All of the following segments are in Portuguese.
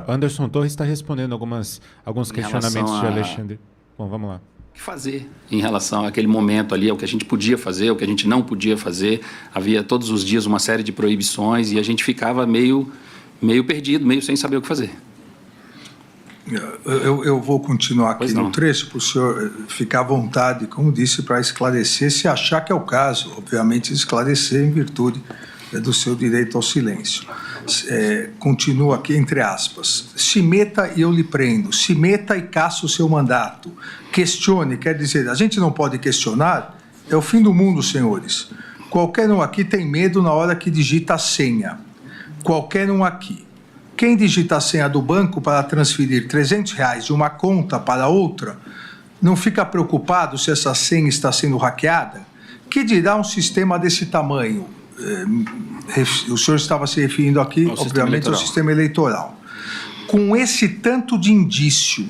Anderson Torres está respondendo alguns questionamentos de Alexandre. Bom, vamos lá. O que fazer em relação àquele momento ali, ao que a gente podia fazer, ao que a gente não podia fazer? Havia todos os dias uma série de proibições e a gente ficava meio perdido, meio sem saber o que fazer. Eu vou continuar aqui no trecho para o senhor ficar à vontade, como disse, para esclarecer, se achar que é o caso, obviamente esclarecer em virtude do seu direito ao silêncio. Continua aqui, entre aspas, se meta e eu lhe prendo, se meta e caça o seu mandato, questione, quer dizer, a gente não pode questionar, é o fim do mundo, senhores. Qualquer um aqui tem medo na hora que digita a senha, qualquer um aqui. Quem digita a senha do banco para transferir R$300 de uma conta para outra, não fica preocupado se essa senha está sendo hackeada? Que dirá um sistema desse tamanho? O senhor estava se referindo aqui, obviamente, ao sistema eleitoral. Com esse tanto de indício,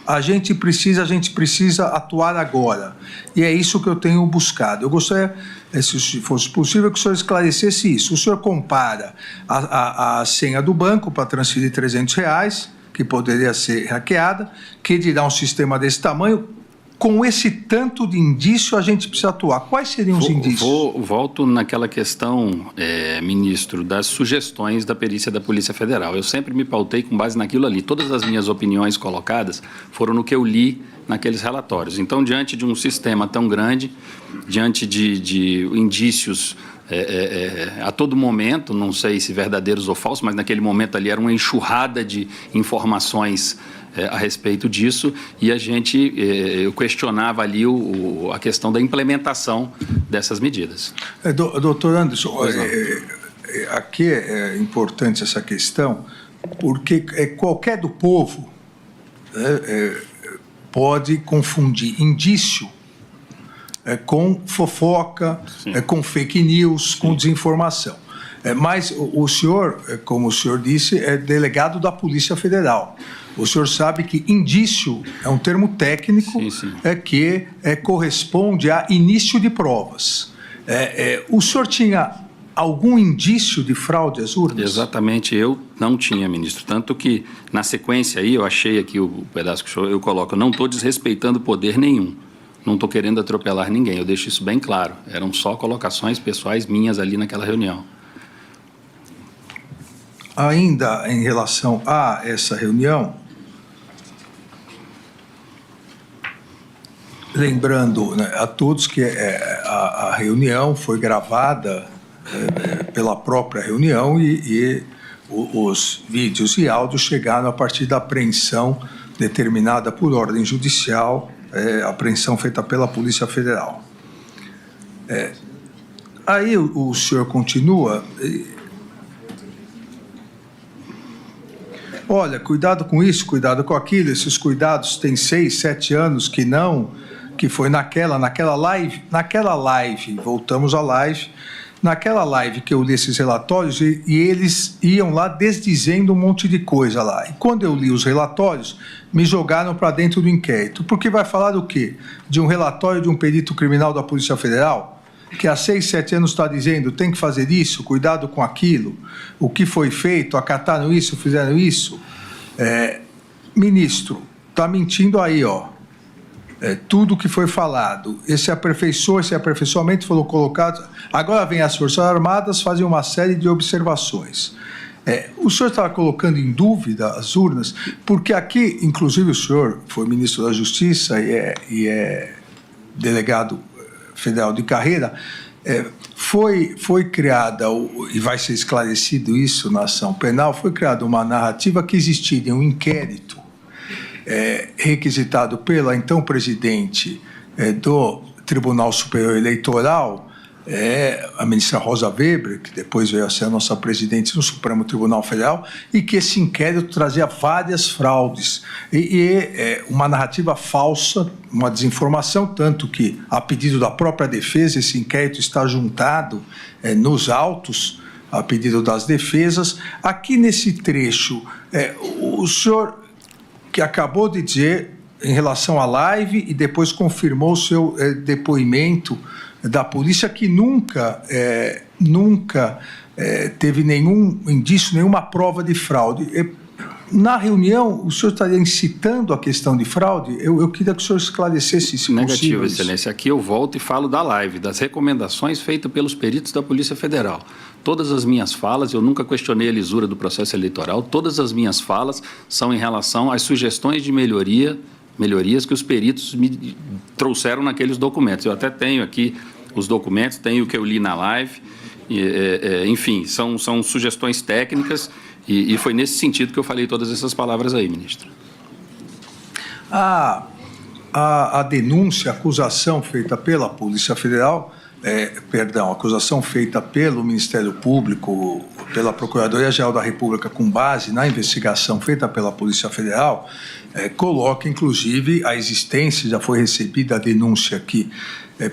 a gente precisa atuar agora. E é isso que eu tenho buscado. Eu gostaria, se fosse possível, que o senhor esclarecesse isso. O senhor compara a senha do banco para transferir R$300, que poderia ser hackeada, que dirá um sistema desse tamanho. Com esse tanto de indício, a gente precisa atuar. Quais seriam os indícios? Volto naquela questão, ministro, das sugestões da perícia da Polícia Federal. Eu sempre me pautei com base naquilo ali. Todas as minhas opiniões colocadas foram no que eu li naqueles relatórios. Então, diante de um sistema tão grande, diante de indícios a todo momento, não sei se verdadeiros ou falsos, mas naquele momento ali era uma enxurrada de informações a respeito disso, e eu questionava ali a questão da implementação dessas medidas. Doutor Anderson, aqui é importante essa questão, porque qualquer do povo pode confundir indício com fofoca, com fake news, com desinformação. Mas o senhor, como o senhor disse, é delegado da Polícia Federal. O senhor sabe que indício é um termo técnico que corresponde a início de provas. O senhor tinha algum indício de fraude às urnas? Exatamente, eu não tinha, ministro. Tanto que, na sequência aí, eu achei aqui o pedaço que eu coloco, eu não estou desrespeitando poder nenhum. Não estou querendo atropelar ninguém, eu deixo isso bem claro. Eram só colocações pessoais minhas ali naquela reunião. Ainda em relação a essa reunião, lembrando, né, a todos que a reunião foi gravada pela própria reunião e os vídeos e áudios chegaram a partir da apreensão determinada por ordem judicial, apreensão feita pela Polícia Federal. Aí o senhor continua. Olha, cuidado com isso, cuidado com aquilo, esses cuidados têm 6, 7 anos que foi naquela live, voltamos à live, naquela live que eu li esses relatórios e eles iam lá desdizendo um monte de coisa lá. E quando eu li os relatórios, me jogaram para dentro do inquérito. Porque vai falar do quê? De um relatório de um perito criminal da Polícia Federal, que há 6, 7 anos está dizendo tem que fazer isso, cuidado com aquilo, o que foi feito, acataram isso, fizeram isso. Ministro, está mentindo aí, ó. Tudo que foi falado, esse aperfeiçoamento foi colocado. Agora vem as Forças Armadas fazer uma série de observações. O senhor estava colocando em dúvida as urnas, porque aqui, inclusive, o senhor foi ministro da Justiça e é delegado federal de carreira, foi criada, e vai ser esclarecido isso na ação penal, foi criada uma narrativa que existiria um inquérito requisitado pela então presidente do Tribunal Superior Eleitoral, a ministra Rosa Weber, que depois veio a ser a nossa presidente no Supremo Tribunal Federal, e que esse inquérito trazia várias fraudes uma narrativa falsa, uma desinformação, tanto que, a pedido da própria defesa, esse inquérito está juntado nos autos, a pedido das defesas. Aqui nesse trecho, o senhor que acabou de dizer em relação à live e depois confirmou o seu depoimento da polícia que nunca teve nenhum indício, nenhuma prova de fraude. Na reunião, o senhor estaria incitando a questão de fraude? Eu queria que o senhor esclarecesse isso. Negativo, Excelência. Aqui eu volto e falo da live, das recomendações feitas pelos peritos da Polícia Federal. Todas as minhas falas, eu nunca questionei a lisura do processo eleitoral, todas as minhas falas são em relação às sugestões de melhorias que os peritos me trouxeram naqueles documentos. Eu até tenho aqui os documentos, tenho o que eu li na live, enfim, são sugestões técnicas e foi nesse sentido que eu falei todas essas palavras aí, ministro. A denúncia, a acusação feita pela Polícia Federal, a acusação feita pelo Ministério Público, pela Procuradoria-Geral da República, com base na investigação feita pela Polícia Federal, coloca, inclusive, a existência, já foi recebida a denúncia aqui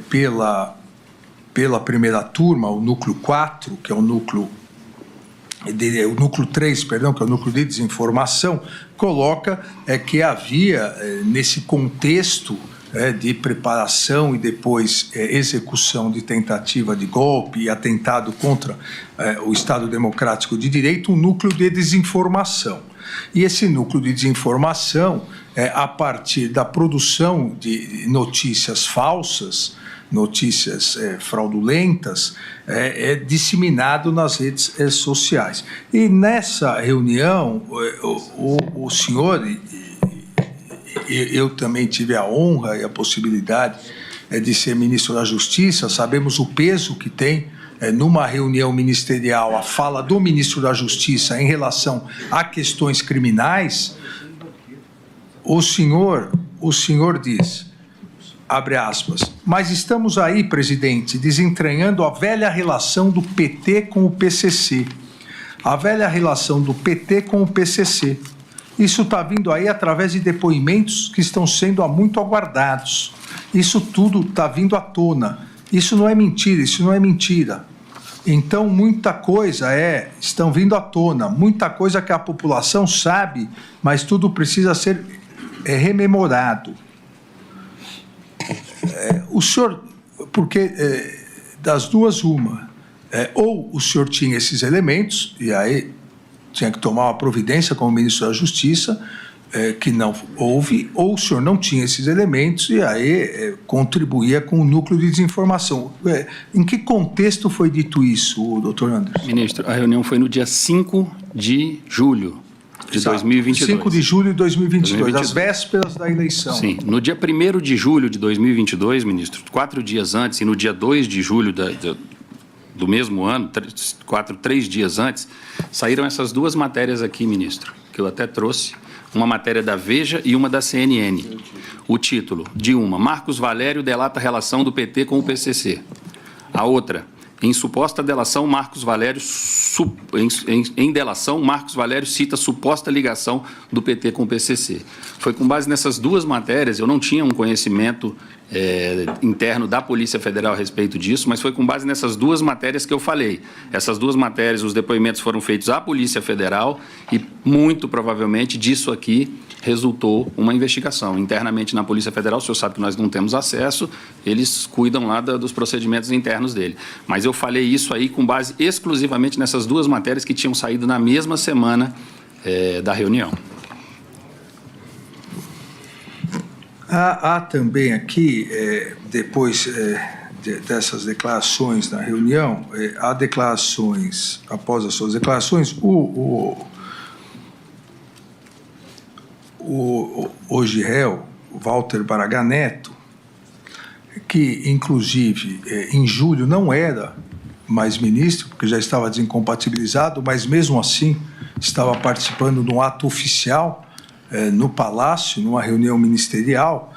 pela primeira turma, o núcleo 4, que é o núcleo 3, perdão, que é o núcleo de desinformação, coloca que havia, nesse contexto de preparação e depois execução de tentativa de golpe e atentado contra o Estado Democrático de Direito, um núcleo de desinformação. E esse núcleo de desinformação, a partir da produção de notícias falsas, notícias fraudulentas, é disseminado nas redes sociais. E nessa reunião, o senhor, eu também tive a honra e a possibilidade de ser ministro da Justiça, sabemos o peso que tem numa reunião ministerial a fala do ministro da Justiça em relação a questões criminais. O senhor diz, abre aspas, mas estamos aí, presidente, desentranhando a velha relação do PT com o PCC. A velha relação do PT com o PCC. Isso está vindo aí através de depoimentos que estão sendo há muito aguardados. Isso tudo está vindo à tona. Isso não é mentira. Então, muita coisa estão vindo à tona, muita coisa que a população sabe, mas tudo precisa ser rememorado. O senhor, porque das duas uma, ou o senhor tinha esses elementos, e aí tinha que tomar uma providência como ministro da Justiça, que não houve, ou o senhor não tinha esses elementos e aí contribuía com o núcleo de desinformação. Em que contexto foi dito isso, doutor Anderson? Ministro, a reunião foi no dia 5 de julho de 2022. 5 de julho de 2022, às vésperas da eleição. Sim, no dia 1º de julho de 2022, ministro, 4 dias antes, e no dia 2 de julho do mesmo ano, 3 dias antes, saíram essas duas matérias aqui, ministro, que eu até trouxe, uma matéria da Veja e uma da CNN. O título de uma, Marcos Valério delata a relação do PT com o PCC. A outra, em suposta delação, Marcos Valério, em delação, Marcos Valério cita suposta ligação do PT com o PCC. Foi com base nessas duas matérias, eu não tinha um conhecimento interno da Polícia Federal a respeito disso, mas foi com base nessas duas matérias que eu falei. Essas duas matérias, os depoimentos foram feitos à Polícia Federal e, muito provavelmente, disso aqui resultou uma investigação. Internamente na Polícia Federal, o senhor sabe que nós não temos acesso, eles cuidam lá dos procedimentos internos dele. Mas eu falei isso aí com base exclusivamente nessas duas matérias que tinham saído na mesma semana da reunião. Há também aqui, depois dessas declarações na reunião, há declarações, após as suas declarações, o hoje réu, Walter Braga Neto, que, inclusive, em julho não era mais ministro, porque já estava desincompatibilizado, mas, mesmo assim, estava participando de um ato oficial no Palácio, numa reunião ministerial.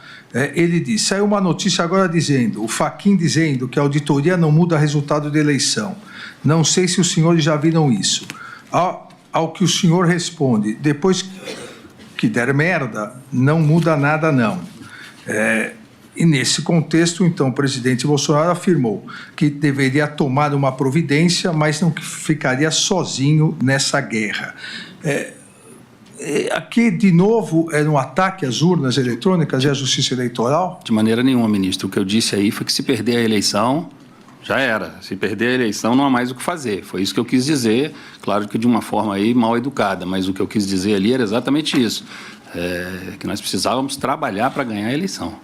Ele disse, saiu uma notícia agora dizendo, o Fachin dizendo que a auditoria não muda resultado da eleição. Não sei se os senhores já viram isso. Ao que o senhor responde, depois que der merda, não muda nada não. E nesse contexto, então, o presidente Bolsonaro afirmou que deveria tomar uma providência, mas não ficaria sozinho nessa guerra. Aqui, de novo, era um ataque às urnas eletrônicas e à justiça eleitoral? De maneira nenhuma, ministro. O que eu disse aí foi que se perder a eleição, Já era. Se perder a eleição, não há mais o que fazer. Foi isso que eu quis dizer, claro que de uma forma aí mal educada, mas o que eu quis dizer ali era exatamente isso, que nós precisávamos trabalhar para ganhar a eleição.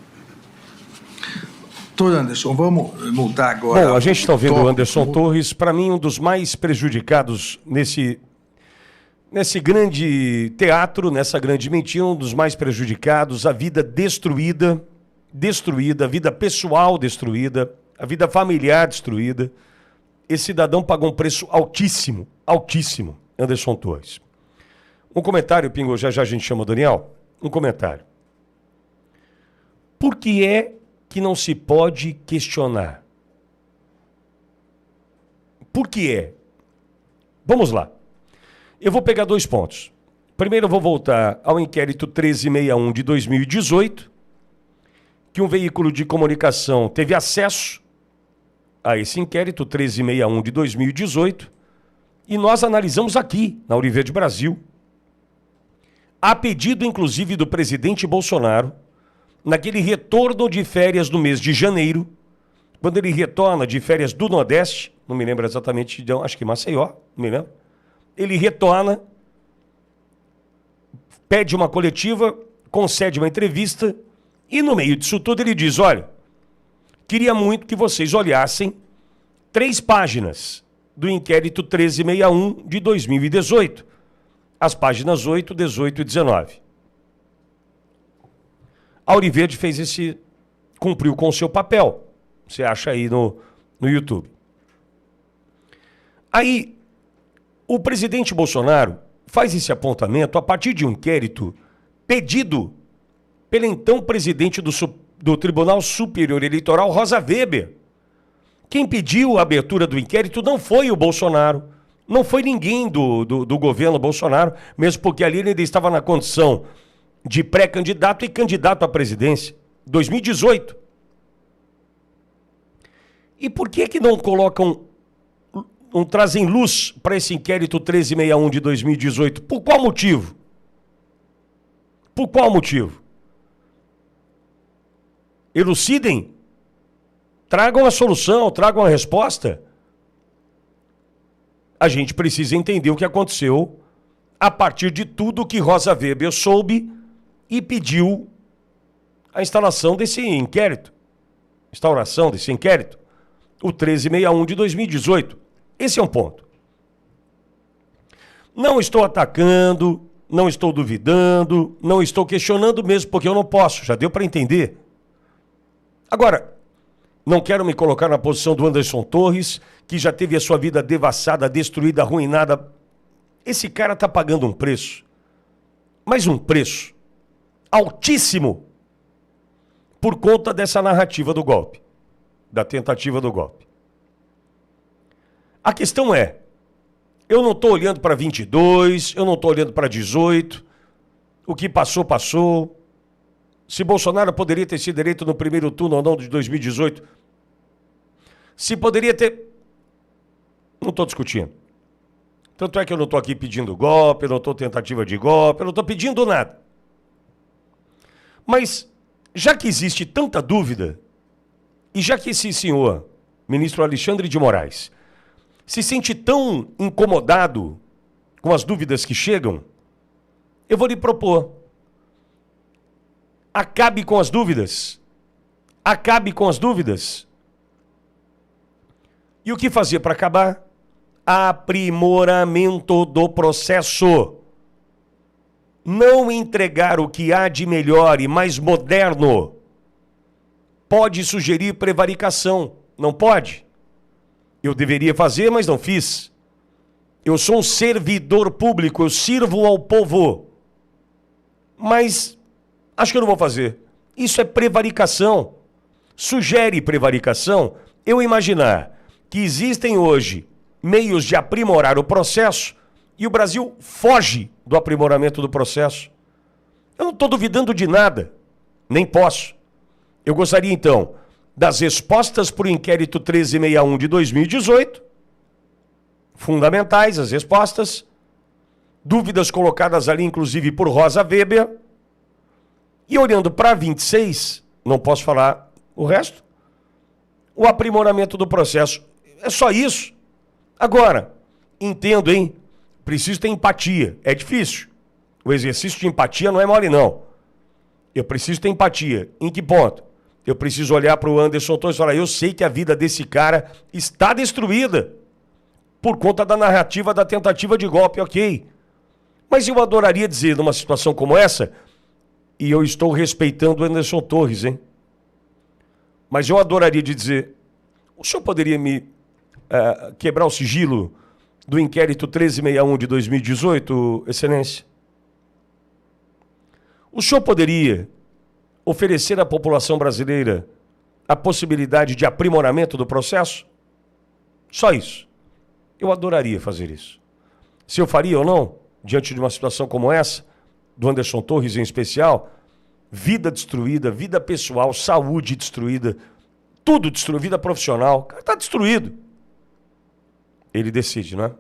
Doutor Anderson, vamos mudar agora. Bom, a gente está ouvindo o Anderson Torres, para mim um dos mais prejudicados nesse grande teatro, nessa grande mentira, um dos mais prejudicados, a vida destruída, a vida pessoal destruída, a vida familiar destruída. Esse cidadão pagou um preço altíssimo, altíssimo, Anderson Torres. Um comentário, Pingo, já a gente chama o Daniel. Um comentário. Por que é que não se pode questionar? Por que é? Vamos lá. Eu vou pegar 2 pontos. Primeiro eu vou voltar ao inquérito 1361 de 2018, que um veículo de comunicação teve acesso a esse inquérito 1361 de 2018, e nós analisamos aqui, na Ouro Verde Brasil, a pedido inclusive do presidente Bolsonaro, naquele retorno de férias no mês de janeiro, quando ele retorna de férias do Nordeste, não me lembro exatamente, acho que Maceió, não me lembro, ele retorna, pede uma coletiva, concede uma entrevista, e no meio disso tudo ele diz, olha, queria muito que vocês olhassem 3 páginas do inquérito 1361 de 2018, as páginas 8, 18 e 19. A Ouro Verde cumpriu com o seu papel. Você acha aí no YouTube. Aí, o presidente Bolsonaro faz esse apontamento a partir de um inquérito pedido pelo então presidente do Tribunal Superior Eleitoral, Rosa Weber. Quem pediu a abertura do inquérito não foi o Bolsonaro, não foi ninguém do governo Bolsonaro, mesmo porque ali ele ainda estava na condição de pré-candidato e candidato à presidência, 2018. E por que não colocam, não trazem luz para esse inquérito 1361 de 2018? Por qual motivo? Por qual motivo? Elucidem, tragam a solução, tragam a resposta. A gente precisa entender o que aconteceu a partir de tudo que Rosa Weber soube e pediu a instauração desse inquérito. O 1361 de 2018. Esse é um ponto. Não estou atacando, não estou duvidando, não estou questionando mesmo, porque eu não posso, já deu para entender. Agora, não quero me colocar na posição do Anderson Torres, que já teve a sua vida devassada, destruída, arruinada. Esse cara está pagando um preço, mas um preço altíssimo, por conta dessa narrativa do golpe, da tentativa do golpe. A questão é, eu não estou olhando para 22, eu não estou olhando para 18, o que passou, passou. Se Bolsonaro poderia ter sido eleito no primeiro turno ou não de 2018, se poderia ter... Não estou discutindo. Tanto é que eu não estou aqui pedindo golpe, eu não estou tentativa de golpe, eu não estou pedindo nada. Mas, já que existe tanta dúvida, e já que esse senhor, ministro Alexandre de Moraes, se sente tão incomodado com as dúvidas que chegam, eu vou lhe propor. Acabe com as dúvidas. Acabe com as dúvidas. E o que fazer para acabar? Aprimoramento do processo. Não entregar o que há de melhor e mais moderno. Pode sugerir prevaricação, não pode? Eu deveria fazer, mas não fiz. Eu sou um servidor público, eu sirvo ao povo. Mas acho que eu não vou fazer. Isso é prevaricação. Sugere prevaricação eu imaginar que existem hoje meios de aprimorar o processo e o Brasil foge do aprimoramento do processo. Eu não estou duvidando de nada, nem posso. Eu gostaria, então, das respostas para o inquérito 1361 de 2018, fundamentais as respostas, dúvidas colocadas ali, inclusive, por Rosa Weber, e olhando para 26, não posso falar o resto, o aprimoramento do processo. É só isso. Agora, entendo, hein? Preciso ter empatia. É difícil. O exercício de empatia não é mole, não. Eu preciso ter empatia. Em que ponto? Eu preciso olhar para o Anderson Torres e falar, eu sei que a vida desse cara está destruída por conta da narrativa da tentativa de golpe, ok. Mas eu adoraria dizer, numa situação como essa, e eu estou respeitando o Anderson Torres, hein? Mas eu adoraria dizer, o senhor poderia me quebrar o sigilo do inquérito 1361 de 2018, Excelência? O senhor poderia oferecer à população brasileira a possibilidade de aprimoramento do processo? Só isso. Eu adoraria fazer isso. Se eu faria ou não, diante de uma situação como essa, do Anderson Torres em especial, vida destruída, vida pessoal, saúde destruída, tudo destruído, vida profissional, o cara está destruído. Ele decide, não é?